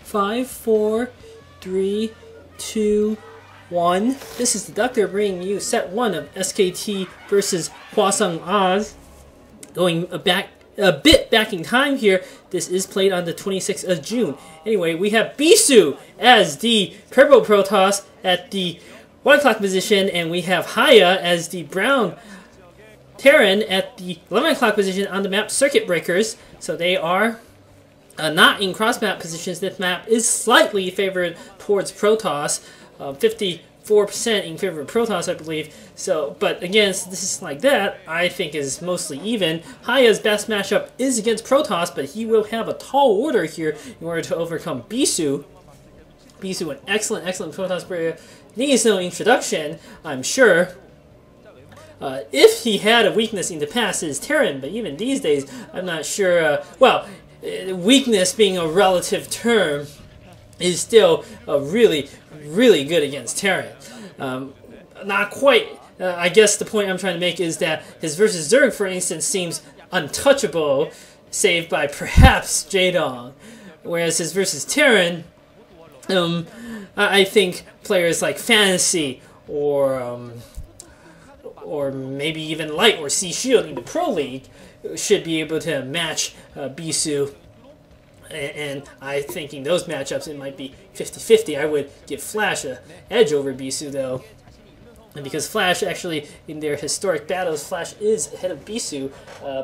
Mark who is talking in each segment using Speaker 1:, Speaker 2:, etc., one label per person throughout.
Speaker 1: 5, 4, 3, 2, 1. This is Deducter bringing you set 1 of SKT versus Hwaseung Oz. Going a bit back in time here. This is played on the 26th of June. Anyway, we have Bisu as the Purple Protoss at the 1 o'clock position, and we have Hiya as the brown Terran at the 11 o'clock position on the map Circuit Breakers. So they are not in cross-map positions. This map is slightly favored towards Protoss, 54% in favor of Protoss, I believe. So, but again, this is like that, I think is mostly even. Hiya's best matchup is against Protoss, but he will have a tall order here in order to overcome Bisu. Bisu, an excellent Protoss player, needs no introduction, I'm sure. If he had a weakness in the past, it is Terran, but even these days, I'm not sure. Well, weakness being a relative term is still really good against Terran. Not quite. I guess the point I'm trying to make is that his versus Zerg, for instance, seems untouchable, save by perhaps Jaedong, whereas his versus Terran, I think players like Fantasy or maybe even Light or Sea Shield in the Pro League should be able to match Bisu. And I think in those matchups it might be 50-50. I would give Flash an edge over Bisu though. And because Flash actually, in their historic battles, Flash is ahead of Bisu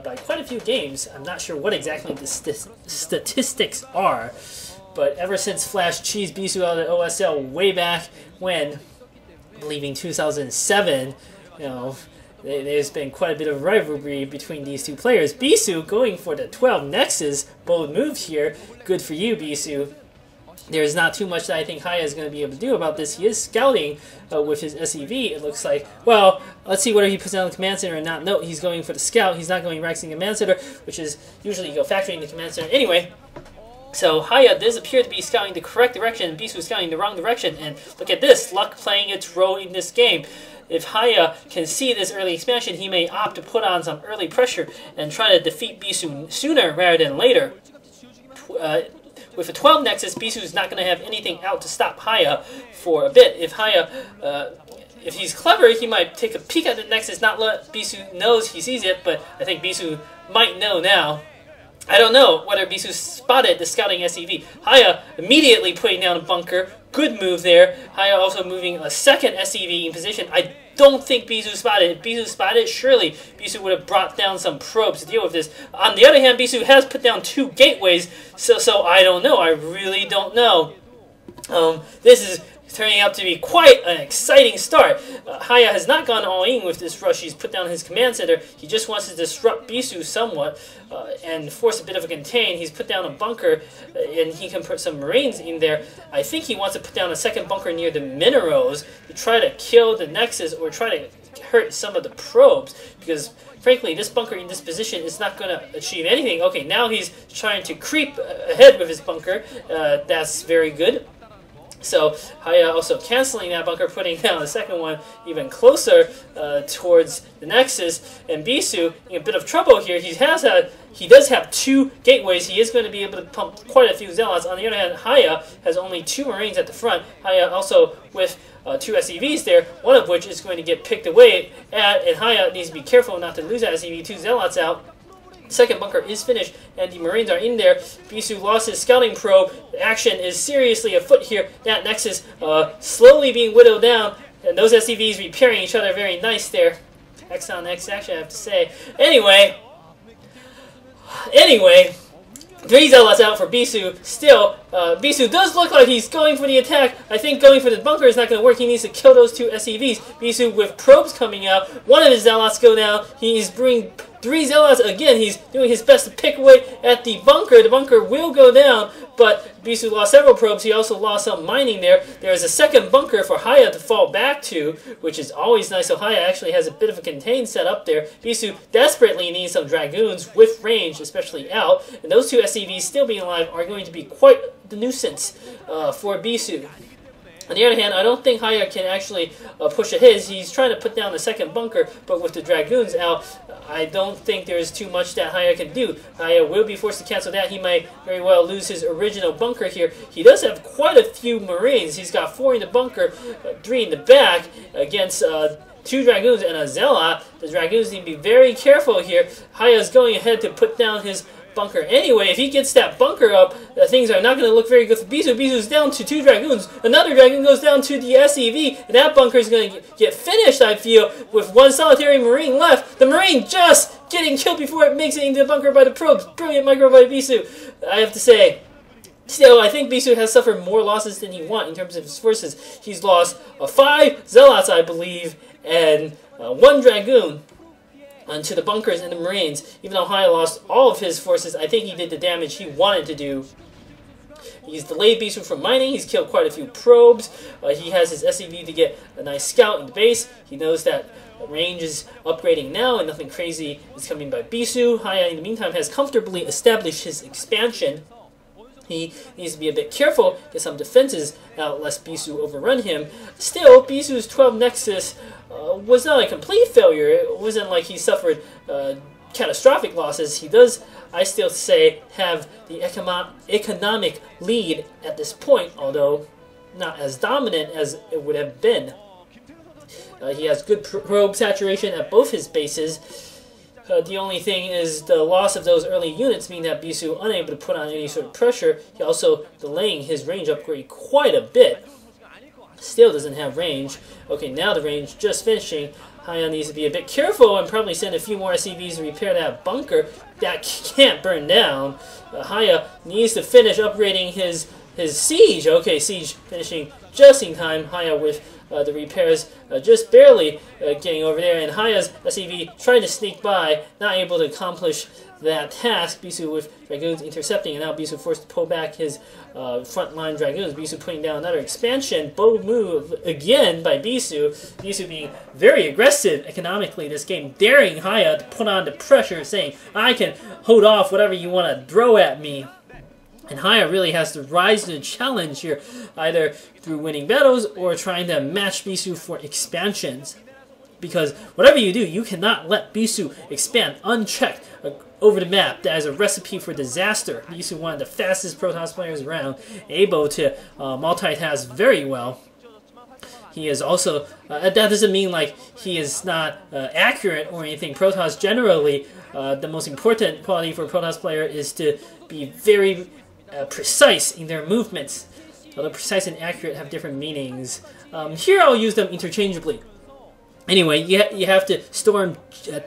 Speaker 1: by quite a few games. I'm not sure what exactly the statistics are. But ever since Flash cheesed Bisu out of OSL way back when, I believe in 2007, you know, there's been quite a bit of rivalry between these two players. Bisu going for the 12 Nexus, bold move here. Good for you, Bisu. There's not too much that I think Hiya is going to be able to do about this. He is scouting with his SEV, it looks like. Well, let's see whether he puts down the Command Center or not. No, he's going for the scout. He's not going Rexing Command Center, which is usually you go factory in the Command Center. Anyway, so Hiya does appear to be scouting the correct direction, Bisu is scouting the wrong direction, and look at this, luck playing its role in this game. If Hiya can see this early expansion, he may opt to put on some early pressure and try to defeat Bisu sooner rather than later. With a 12 Nexus, Bisu is not going to have anything out to stop Hiya for a bit. If Hiya, if he's clever, he might take a peek at the Nexus, not let Bisu knows he sees it, but I think Bisu might know now. I don't know whether Bisu spotted the scouting SEV. Hiya immediately putting down a bunker. Good move there. Hiya also moving a second SEV in position. I don't think Bisu spotted it. If Bisu spotted it, surely Bisu would have brought down some probes to deal with this. On the other hand, Bisu has put down 2 gateways, so I don't know. I really don't know. This is turning out to be quite an exciting start. Hiya has not gone all in with this rush. He's put down his command center. He just wants to disrupt Bisu somewhat and force a bit of a contain. He's put down a bunker and he can put some marines in there. I think he wants to put down a second bunker near the minerals to try to kill the Nexus or try to hurt some of the probes, because frankly this bunker in this position is not going to achieve anything. Okay, now he's trying to creep ahead with his bunker. That's very good. So Hiya also canceling that bunker, putting down the second one even closer towards the Nexus. And Bisu in a bit of trouble here. He does have 2 gateways. He is going to be able to pump quite a few Zealots. On the other hand, Hiya has only 2 Marines at the front. Hiya also with 2 SEVs there, one of which is going to get picked away at, and Hiya needs to be careful not to lose that SEV. 2 Zealots out. Second bunker is finished, and the Marines are in there. Bisu lost his scouting probe. Action is seriously afoot here. That Nexus slowly being whittled down, and those SCVs repairing each other. Very nice there. X on X action, I have to say. Anyway, 3 Zealots out for Bisu. Still, Bisu does look like he's going for the attack. I think going for the bunker is not going to work. He needs to kill those 2 SCVs. Bisu with probes coming out. One of his Zealots go down. He's bringing 3 Zealots again. He's doing his best to pick away at the bunker. The bunker will go down, but Bisu lost several probes. He also lost some mining there. There's a second bunker for Hiya to fall back to, which is always nice. So Hiya actually has a bit of a contain set up there. Bisu desperately needs some Dragoons with range, especially out. And those 2 SCVs still being alive are going to be quite the nuisance for Bisu. On the other hand, I don't think Hiya can actually push his. He's trying to put down the second bunker, but with the Dragoons out, I don't think there's too much that Hiya can do. Hiya will be forced to cancel that. He might very well lose his original bunker here. He does have quite a few Marines. He's got 4 in the bunker, 3 in the back against 2 Dragoons and a Zealot. The Dragoons need to be very careful here. Hiya's going ahead to put down his bunker anyway. If he gets that bunker up, things are not going to look very good for Bisu. Bisu's down to 2 Dragoons. Another Dragoon goes down to the SEV, and that bunker is going to get finished, I feel, with 1 solitary Marine left. The Marine just getting killed before it makes it into the bunker by the probes. Brilliant micro by Bisu, I have to say. Still, I think Bisu has suffered more losses than he wants in terms of his forces. He's lost 5 Zealots, I believe, and 1 Dragoon to the bunkers and the Marines. Even though Hiya lost all of his forces, I think he did the damage he wanted to do. He's delayed Bisu from mining. He's killed quite a few probes. He has his SEV to get a nice scout in the base. He knows that range is upgrading now and nothing crazy is coming by Bisu. Hiya, in the meantime, has comfortably established his expansion. He needs to be a bit careful, get some defenses out lest Bisu overrun him. Still, Bisu's 12 Nexus was not a complete failure. It wasn't like he suffered catastrophic losses. He does, I still say, have the economic lead at this point, although not as dominant as it would have been. He has good probe saturation at both his bases. The only thing is the loss of those early units mean that Bisu unable to put on any sort of pressure. He also delaying his range upgrade quite a bit. Still doesn't have range. Okay, now the range just finishing. Hiya needs to be a bit careful and probably send a few more SCVs to repair that bunker. That can't burn down. Hiya needs to finish upgrading his siege. Okay, siege finishing just in time. Hiya with the repairs just barely getting over there, and Hiya's SCV trying to sneak by, not able to accomplish that task. Bisu with Dragoons intercepting, and now Bisu forced to pull back his frontline Dragoons. Bisu putting down another expansion. Bold move again by Bisu. Bisu being very aggressive economically this game, daring Hiya to put on the pressure, saying, I can hold off whatever you want to throw at me. And Hiya really has to rise to the challenge here, either through winning battles or trying to match Bisu for expansions. Because whatever you do, you cannot let Bisu expand unchecked over the map. That is a recipe for disaster. Bisu, one of the fastest Protoss players around, able to multitask very well. He is also, that doesn't mean like he is not accurate or anything. Protoss generally, the most important quality for a Protoss player is to be very precise in their movements. Although precise and accurate have different meanings. Here I'll use them interchangeably. Anyway, you have to storm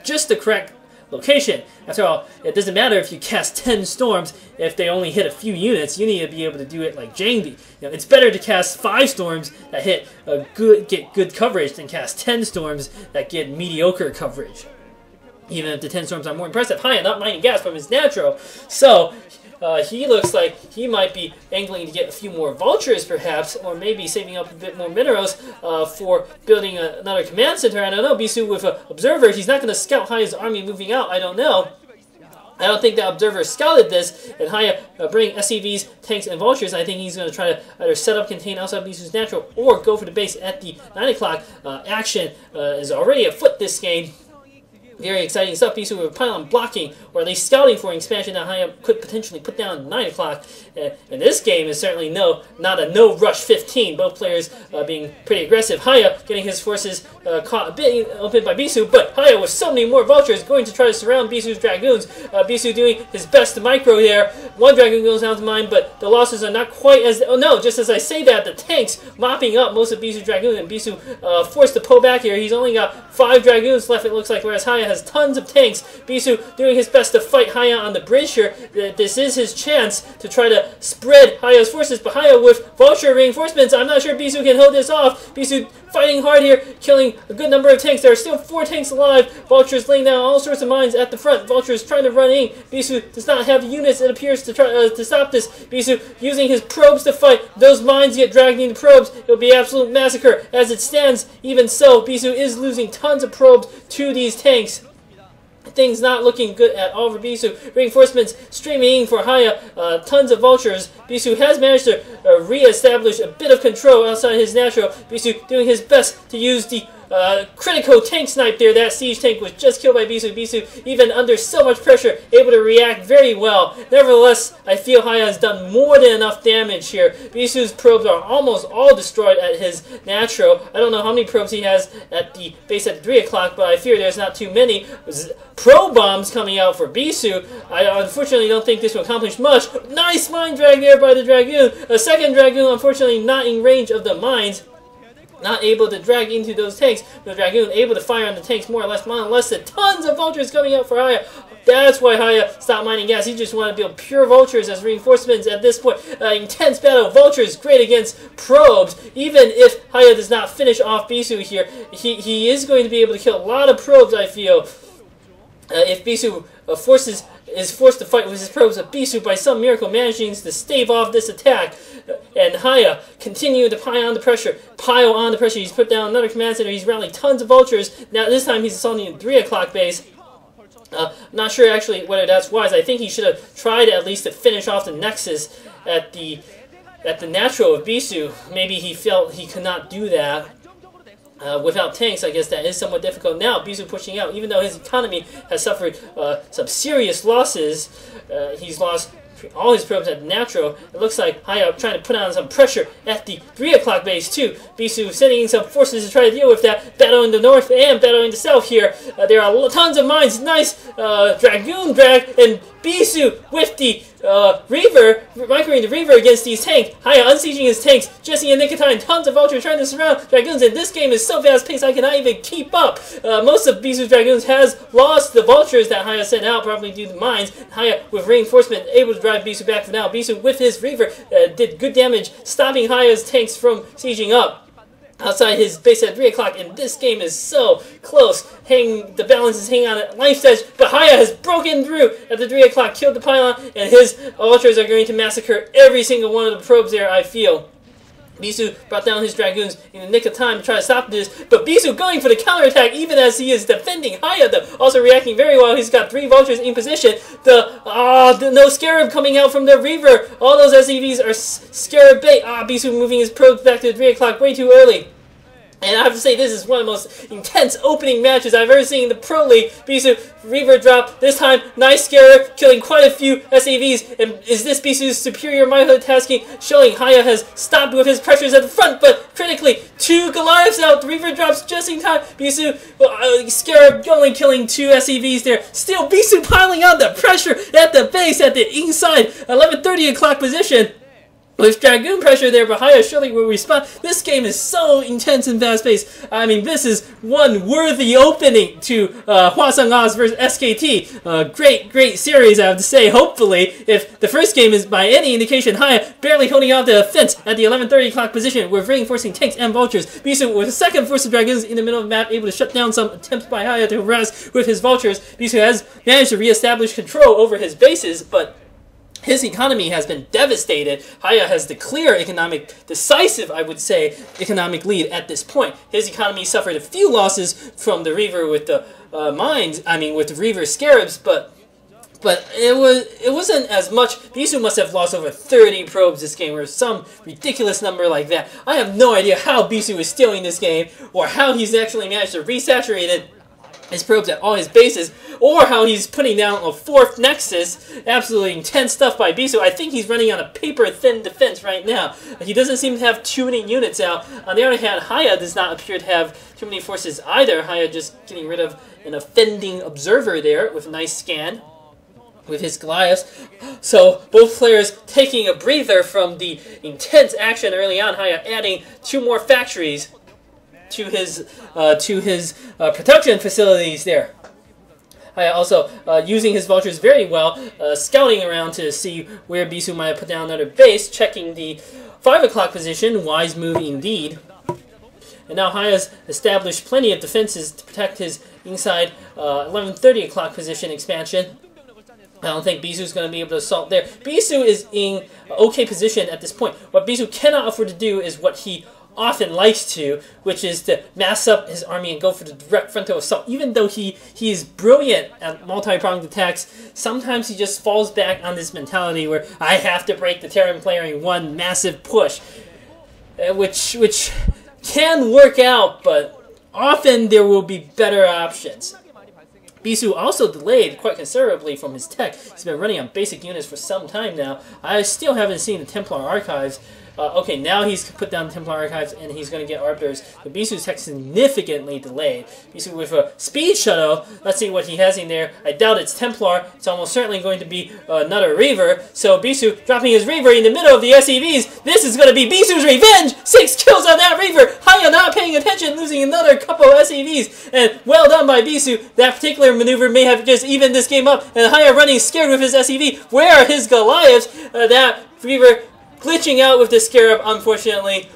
Speaker 1: just the correct location. After all, it doesn't matter if you cast 10 storms if they only hit a few units. You need to be able to do it like Jangbi. It's better to cast 5 storms that get good coverage than cast 10 storms that get mediocre coverage. Even if the 10 storms are more impressive. Hiya not mining gas from his natural. So he looks like he might be angling to get a few more vultures, perhaps, or maybe saving up a bit more minerals for building another command center. I don't know. Bisu with observers, he's not going to scout Hiya's army moving out. I don't know. I don't think that observer scouted this, and Hiya bring SCVs, tanks, and vultures. I think he's going to try to either set up, contain outside Bisu's natural, or go for the base at the 9 o'clock. Action is already afoot this game. Very exciting stuff. Bisu with pylon blocking, or at least scouting for an expansion that Hiya could potentially put down at 9 o'clock. And this game is certainly not a no-rush 15. Both players being pretty aggressive. Hiya getting his forces caught a bit open by Bisu, but Hiya with so many more vultures going to try to surround Bisu's Dragoons. Bisu doing his best to micro there. 1 Dragoon goes down to mine, but the losses are not quite as... Oh no, just as I say that, the tanks mopping up most of Bisu's Dragoons, and Bisu forced to pull back here. He's only got 5 Dragoons left, it looks like, whereas Hiya has tons of tanks. Bisu doing his best to fight Hiya on the bridge here. This is his chance to try to spread Hiya's forces, but Hiya with vulture reinforcements, I'm not sure Bisu can hold this off. Bisu fighting hard here, killing a good number of tanks. There are still 4 tanks alive. Vultures laying down all sorts of mines at the front. Vultures trying to run in. Bisu does not have units, it appears, to try to stop this. Bisu using his probes to fight. Those mines get dragged into probes. It will be an absolute massacre. As it stands, even so, Bisu is losing tons of probes to these tanks. things not looking good at all for Bisu. Reinforcements streaming for Hiya. Tons of vultures. Bisu has managed to re-establish a bit of control outside his natural. Bisu doing his best to use the critical tank snipe there. That siege tank was just killed by Bisu. Bisu, even under so much pressure, able to react very well. Nevertheless, I feel Hiya has done more than enough damage here. Bisu's probes are almost all destroyed at his natural. I don't know how many probes he has at the base at 3 o'clock, but I fear there's not too many. Pro bombs coming out for Bisu. I unfortunately don't think this will accomplish much. Nice mine drag there by the Dragoon. A second Dragoon, unfortunately not in range of the mines. Not able to drag into those tanks. The Dragoon able to fire on the tanks more or less. Molested. Tons of vultures coming out for Hiya. That's why Hiya stopped mining gas. He just wanted to build pure vultures as reinforcements at this point. Intense battle. Vultures great against probes. Even if Hiya does not finish off Bisu here, he is going to be able to kill a lot of probes, I feel. If Bisu is forced to fight with his probes, Bisu by some miracle manages to stave off this attack. And Hiya continuing to pile on the pressure. He's put down another command center. He's rallying tons of vultures. Now this time he's assaulting the 3 o'clock base. Not sure actually whether that's wise. I think he should have tried at least to finish off the nexus at the natural of Bisu. Maybe he felt he could not do that. Without tanks, I guess that is somewhat difficult. Now, Bisu pushing out, even though his economy has suffered some serious losses. He's lost all his probes at natural. It looks like Hiya trying to put on some pressure at the 3 o'clock base too. Bisu sending in some forces to try to deal with that. Battle in the north and battle in the south here. There are tons of mines. Nice Dragoon drag, and Bisu with the Reaver, microing the Reaver against these tanks. Hiya unsieging his tanks just in the nick of time. Tons of vultures trying to surround Dragoons, and this game is so fast paced I cannot even keep up. Most of Bisu's Dragoons has lost the vultures that Hiya sent out, probably due to mines. Hiya with reinforcement able to drive Bisu back for now. Bisu with his Reaver did good damage, stopping Hiya's tanks from sieging up outside his base at 3 o'clock, and this game is so close. The balance is hanging on at life's edge, but Hiya has broken through at the 3 o'clock, killed the pylon, and his vultures are going to massacre every single one of the probes there, I feel. Bisu brought down his Dragoons in the nick of time to try to stop this, but Bisu going for the counterattack even as he is defending Hiya, though, also reacting very well. He's got 3 vultures in position. The no Scarab coming out from the Reaver. All those SCVs are Scarab bait. Bisu moving his probes back to the 3 o'clock way too early. And I have to say, this is one of the most intense opening matches I've ever seen in the Pro League. Bisu, Reaver drop, this time, nice Scarab, killing quite a few SAVs. And is this Bisu's superior multitasking? Showing Hiya has stopped with his pressures at the front, but critically, 2 Goliaths out. The Reaver drops just in time. Bisu, Scarab only killing 2 SAVs there. Still, Bisu piling on the pressure at the base, at the inside, 11:30 o'clock position. With Dragoon pressure there, but Hiya surely will respond. This game is so intense and fast-paced. I mean, this is one worthy opening to Hwaseung Oz versus SKT. Great series, I have to say. Hopefully, if the first game is by any indication, Hiya barely holding out the fence at the 11:30 o'clock position with reinforcing tanks and vultures. Bisu with a second force of Dragoons in the middle of the map, able to shut down some attempts by Hiya to harass with his vultures. Bisu has managed to re-establish control over his bases, but his economy has been devastated. Hiya has the clear decisive, I would say, economic lead at this point. His economy suffered a few losses from the Reaver with the with the Reaver Scarabs, but it wasn't as much. Bisu must have lost over 30 probes this game, or some ridiculous number like that. I have no idea how Bisu is stealing this game, or how he's actually managed to resaturate his probes at all his bases, or how he's putting down a 4th nexus. Absolutely intense stuff by Bisu. I think he's running on a paper-thin defense right now. He doesn't seem to have too many units out. On the other hand, Hiya does not appear to have too many forces either. Hiya just getting rid of an offending observer there with a nice scan with his Goliaths. So both players taking a breather from the intense action early on. Hiya adding 2 more factories to his production facilities there. Hiya also using his vultures very well, scouting around to see where Bisu might have put down another base, checking the 5 o'clock position. Wise move indeed. And now Hiya's established plenty of defenses to protect his inside 11:30 o'clock position expansion. I don't think Bisu's going to be able to assault there. Bisu is in okay position at this point. What Bisu cannot afford to do is what he often likes to, which is to mass up his army and go for the direct frontal assault. Even though he's brilliant at multi-pronged attacks, sometimes he just falls back on this mentality where I have to break the Terran player in one massive push, which can work out, but often there will be better options. Bisu also delayed quite considerably from his tech. He's been running on basic units for some time now. I still haven't seen the Templar Archives. Okay, now he's put down the Templar Archives and he's going to get Arbiters. But Bisu's tech significantly delayed. Bisu with a Speed Shuttle. Let's see what he has in there. I doubt it's Templar. It's almost certainly going to be another Reaver. So Bisu dropping his Reaver in the middle of the SCVs. This is going to be Bisu's revenge! 6 kills on that Reaver! Hiya not paying attention, losing another couple of SCVs. And well done by Bisu. That particular maneuver may have just evened this game up. And Hiya running scared with his SCV. Where are his Goliaths? That Reaver glitching out with the Scarab, unfortunately.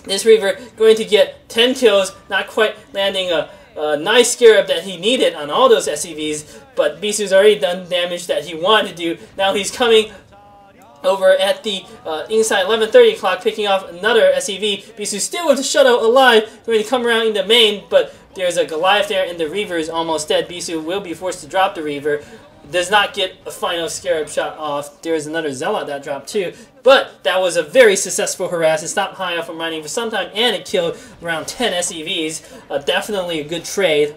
Speaker 1: This Reaver going to get 10 kills, not quite landing a nice Scarab that he needed on all those SCVs, but Bisu's already done damage that he wanted to do. Now he's coming over at the inside 11:30 clock, picking off another SCV. Bisu still with the shuttle alive, going to come around in the main, but there's a Goliath there and the Reaver is almost dead. Bisu will be forced to drop the Reaver. Does not get a final Scarab shot off. There is another Zealot that dropped too. But that was a very successful harass. It stopped Hiya from running for some time and it killed around 10 SCVs. Definitely a good trade.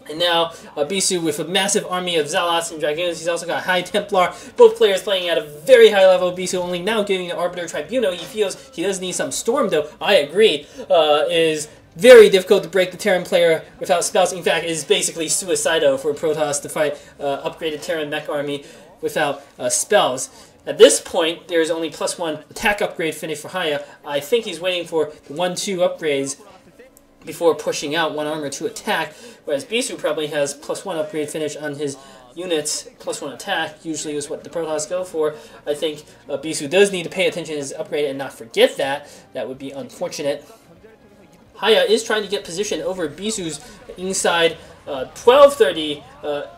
Speaker 1: And now Bisu with a massive army of Zealots and Dragoons. He's also got High Templar. Both players playing at a very high level. Bisu only now getting the Arbiter Tribunal. He feels he does need some Storm though. I agree. Is very difficult to break the Terran player without spells. In fact, it is basically suicidal for Protoss to fight upgraded Terran mech army without spells. At this point, there is only +1 attack upgrade finish for Hiya. I think he's waiting for the 1-2 upgrades before pushing out 1 armor to attack, whereas Bisu probably has +1 upgrade finish on his units, +1 attack, usually is what the Protoss go for. I think Bisu does need to pay attention to his upgrade and not forget that. That would be unfortunate. Hiya is trying to get position over Bisu's inside 12:30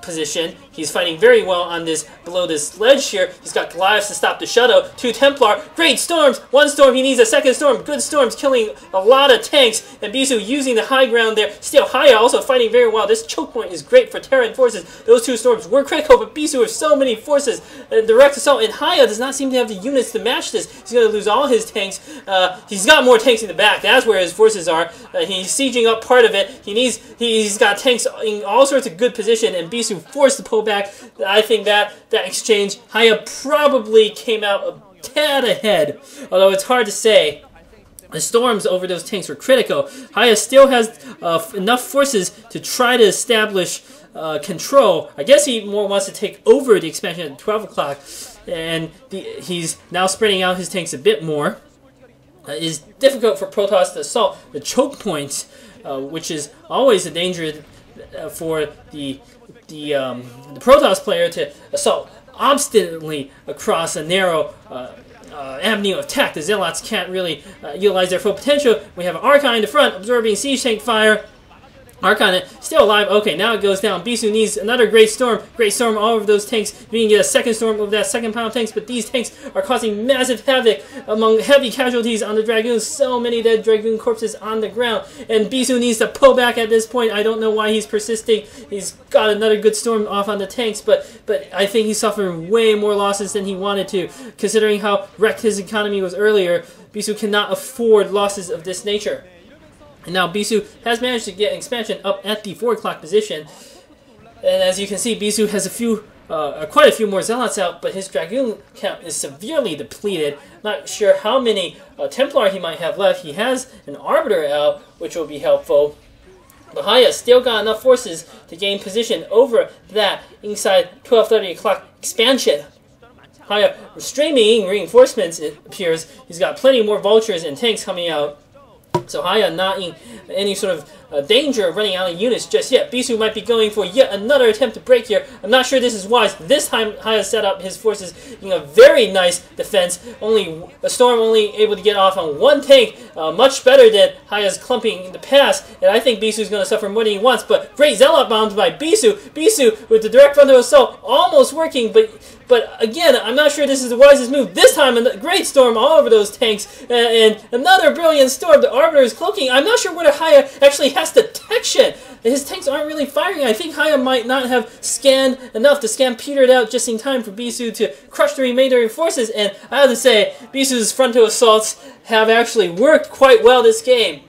Speaker 1: position. He's fighting very well on this below this ledge here. He's got Goliaths to stop the shuttle. 2 Templar. Great storms. 1 storm. He needs a 2nd storm. Good storms killing a lot of tanks. And Bisu using the high ground there. Still, Hiya also fighting very well. This choke point is great for Terran forces. Those 2 storms were critical, but Bisu with so many forces. Direct assault. And Hiya does not seem to have the units to match this. He's going to lose all his tanks. He's got more tanks in the back. That's where his forces are. He's sieging up part of it. He's got tanks in all sorts of good position, and Bisu forced to pull back. I think that exchange, Hiya probably came out a tad ahead, although it's hard to say. The storms over those tanks were critical. Hiya still has enough forces to try to establish control. I guess he more wants to take over the expansion at 12 o'clock, and he's now spreading out his tanks a bit more. It is difficult for Protoss to assault the choke points, which is always a danger for the Protoss player to assault obstinately across a narrow avenue of attack. The Zealots can't really utilize their full potential. We have an Archon in the front, absorbing siege tank fire. Archon still alive. Okay, now it goes down. Bisu needs another Great Storm. Great Storm all over those tanks. We can get a 2nd storm over that 2nd pile of tanks, but these tanks are causing massive havoc among heavy casualties on the Dragoons. So many dead Dragoon corpses on the ground. And Bisu needs to pull back at this point. I don't know why he's persisting. He's got another good storm off on the tanks, but I think he's suffering way more losses than he wanted to. Considering how wrecked his economy was earlier, Bisu cannot afford losses of this nature. And now Bisu has managed to get expansion up at the 4 o'clock position. And as you can see, Bisu has quite a few more Zealots out, but his Dragoon count is severely depleted. Not sure how many Templar he might have left. He has an Arbiter out, which will be helpful. But Hiya still got enough forces to gain position over that inside 12:30 o'clock expansion. Hiya streaming reinforcements, it appears. He's got plenty more vultures and tanks coming out. So Hiya not in any sort of danger of running out of units just yet. Bisu might be going for yet another attempt to break here. I'm not sure this is wise. This time Hiya set up his forces in a very nice defense. Only a storm only able to get off on 1 tank much better than Hiya's clumping in the past, and I think Bisu's going to suffer more than he wants, but great Zealot bombs by Bisu. Bisu with the direct frontal assault almost working, but again, I'm not sure this is the wisest move. This time, a great storm all over those tanks, and another brilliant storm. The Arbiter is cloaking. I'm not sure whether Hiya actually has detection. His tanks aren't really firing. I think Hiya might not have scanned enough. The scan petered out just in time for Bisu to crush the remainder of forces, and I have to say, Bisu's frontal assaults have actually worked quite well this game.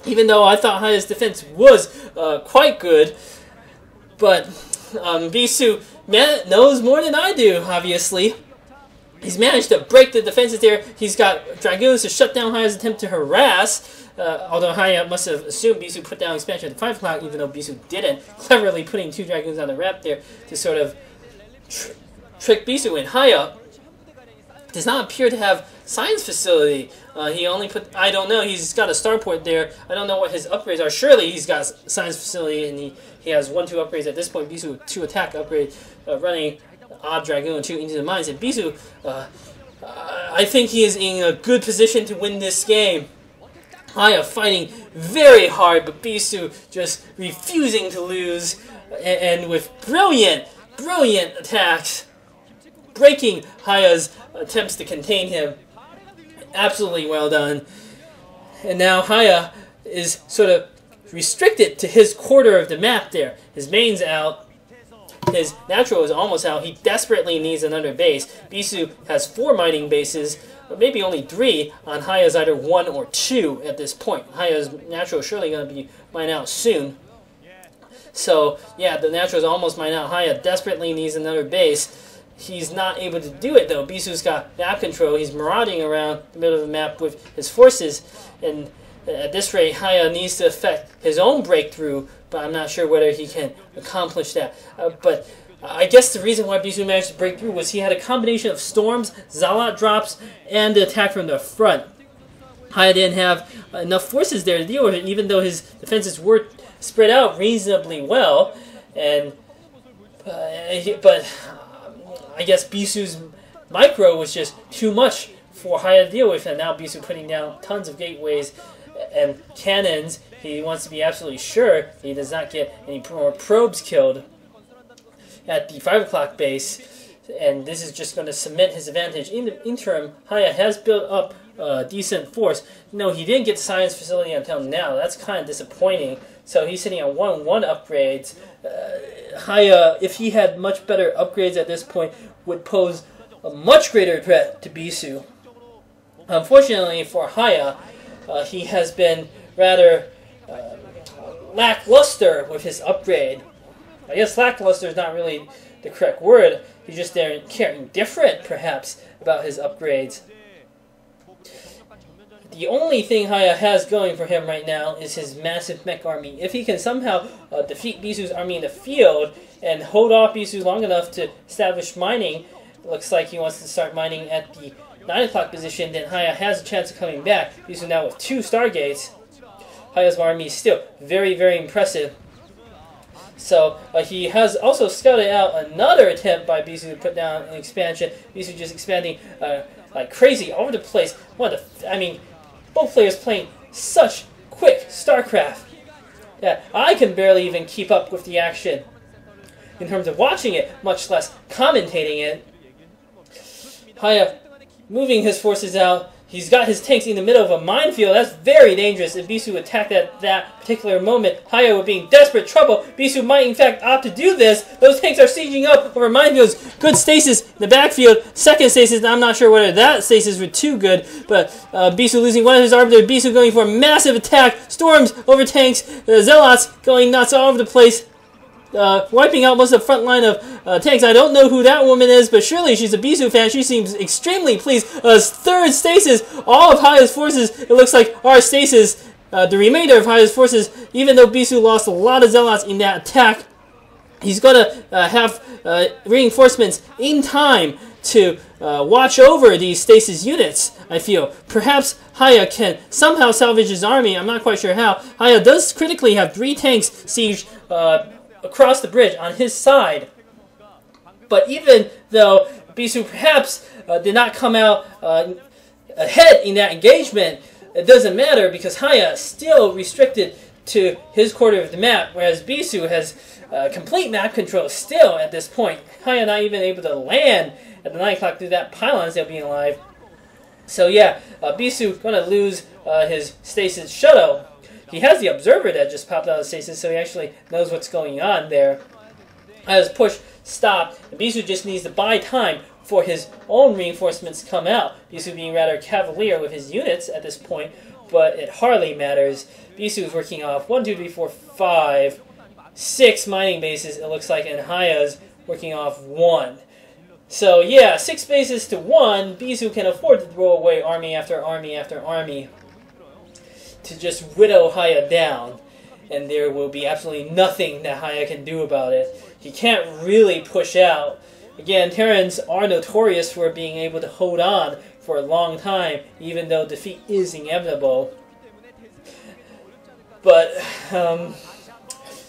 Speaker 1: Even though I thought Hiya's defense was quite good, but Bisu knows more than I do, obviously. He's managed to break the defenses there. He's got Dragoons to shut down Hiya's attempt to harass, although Hiya must have assumed Bisu put down expansion at 5 o'clock, even though Bisu didn't, cleverly putting 2 Dragoons on the ramp there to sort of trick Bisu. And Hiya does not appear to have science facility. He only put, I don't know, he's got a starport there. I don't know what his upgrades are. Surely he's got science facility, and he has 1-2 upgrades at this point. Bisu with 2 attack upgrade, running Odd Dragoon 2 into the mines. And Bisu, I think he is in a good position to win this game. Hiya fighting very hard, but Bisu just refusing to lose, and with brilliant attacks, breaking Hiya's attempts to contain him. Absolutely well done. And now Hiya is sort of restricted to his quarter of the map there. His main's out. His natural is almost out. He desperately needs another base. Bisu has 4 mining bases, or maybe only 3 on Hiya's either 1 or 2 at this point. Hiya's natural is surely going to be mined out soon. So, yeah, the natural is almost mined out. Hiya desperately needs another base. He's not able to do it, though. Bisu's got map control. He's marauding around the middle of the map with his forces, and at this rate, Hiya needs to effect his own breakthrough, but I'm not sure whether he can accomplish that. But I guess the reason why Bisu managed to break through was he had a combination of storms, Zealot drops, and the attack from the front. Hiya didn't have enough forces there to deal with it, even though his defenses were spread out reasonably well. And but I guess Bisu's micro was just too much for Hiya to deal with, and now Bisu putting down tons of gateways and cannons. He wants to be absolutely sure he does not get any more probes killed at the 5 o'clock base, and this is just going to cement his advantage. In the interim, Hiya has built up a decent force. No, he didn't get science facility until now. That's kind of disappointing. So he's sitting on 1-1 upgrades. Hiya, if he had much better upgrades at this point, would pose a much greater threat to Bisu. Unfortunately for Hiya, he has been rather lackluster with his upgrade. I guess lackluster is not really the correct word. He's just there indifferent, perhaps, about his upgrades. The only thing Hiya has going for him right now is his massive mech army. If he can somehow defeat Bisu's army in the field and hold off Bisu long enough to establish mining, looks like he wants to start mining at the 9 o'clock position, then Hiya has a chance of coming back. Bisu now with 2 Stargates. Hiya's army is still very, very impressive. So he has also scouted out another attempt by Bisu to put down an expansion. Bisu just expanding like crazy all over the place. I mean, both players playing such quick StarCraft that I can barely even keep up with the action in terms of watching it, much less commentating it. Hiya moving his forces out. He's got his tanks in the middle of a minefield. That's very dangerous. If Bisu attacked at that particular moment, Hiya would be in desperate trouble. Bisu might in fact opt to do this. Those tanks are sieging up over minefields. Good stasis in the backfield. Second stasis, I'm not sure whether that stasis was too good, but Bisu losing one of his arbiters. Bisu going for a massive attack. Storms over tanks. Zealots going nuts all over the place. Wiping out most of the front line of tanks. I don't know who that woman is, but surely she's a Bisu fan. She seems extremely pleased. Third stasis, all of Hiya's forces, it looks like, are stasis. The remainder of Hiya's forces, even though Bisu lost a lot of Zealots in that attack, he's going to have reinforcements in time to watch over these stasis units, I feel. Perhaps Hiya can somehow salvage his army. I'm not quite sure how. Hiya does critically have 3 tanks sieged across the bridge on his side. But even though Bisu perhaps did not come out ahead in that engagement, it doesn't matter because Hiya is still restricted to his quarter of the map, whereas Bisu has complete map control still at this point. Hiya not even able to land at the 9 o'clock through that pylon instead of being alive. So yeah, Bisu going to lose his stasis shuttle. He has the observer that just popped out of stasis, so he actually knows what's going on there. As push stopped, Bisu just needs to buy time for his own reinforcements to come out. Bisu being rather cavalier with his units at this point, but it hardly matters. Bisu is working off 1, 2, 3, 4, 5, 6 mining bases, it looks like, and Hiya's working off 1. So yeah, 6 bases to 1, Bisu can afford to throw away army after army after army to just whittle Hiya down, and there will be absolutely nothing that Hiya can do about it. He can't really push out. Again, Terrans are notorious for being able to hold on for a long time, even though defeat is inevitable. But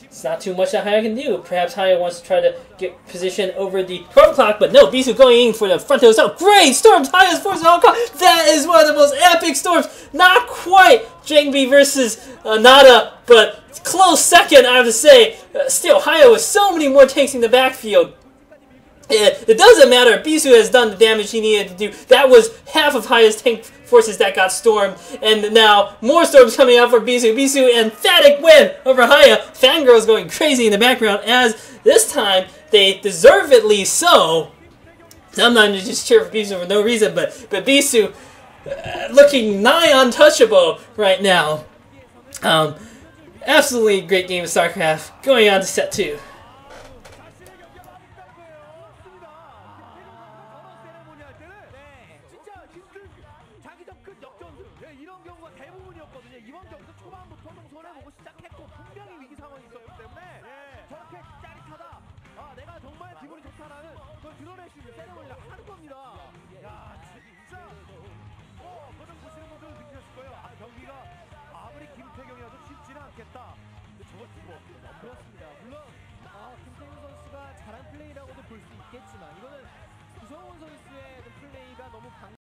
Speaker 1: it's not too much that Hiya can do. Perhaps Hiya wants to try to get position over the 12 o'clock, but no, Bisu going in for the front of the south. Great! Storms Hiya's forces all caught. That is one of the most epic storms. Not quite Jangbi versus Nada, but close second, I have to say. Still, Hiya with so many more tanks in the backfield. It doesn't matter. Bisu has done the damage he needed to do. That was half of Hiya's tank forces that got stormed. And now more storms coming out for Bisu. Bisu, emphatic win over Hiya. Fangirl's going crazy in the background as this time they deservedly so. I'm not going to just cheer for Bisu for no reason, but Bisu looking nigh untouchable right now. Absolutely great game of StarCraft. Going on to set 2.
Speaker 2: 김태균 선수가 잘한 플레이라고도 볼 수 있겠지만 이거는 구성원 선수의 플레이가 너무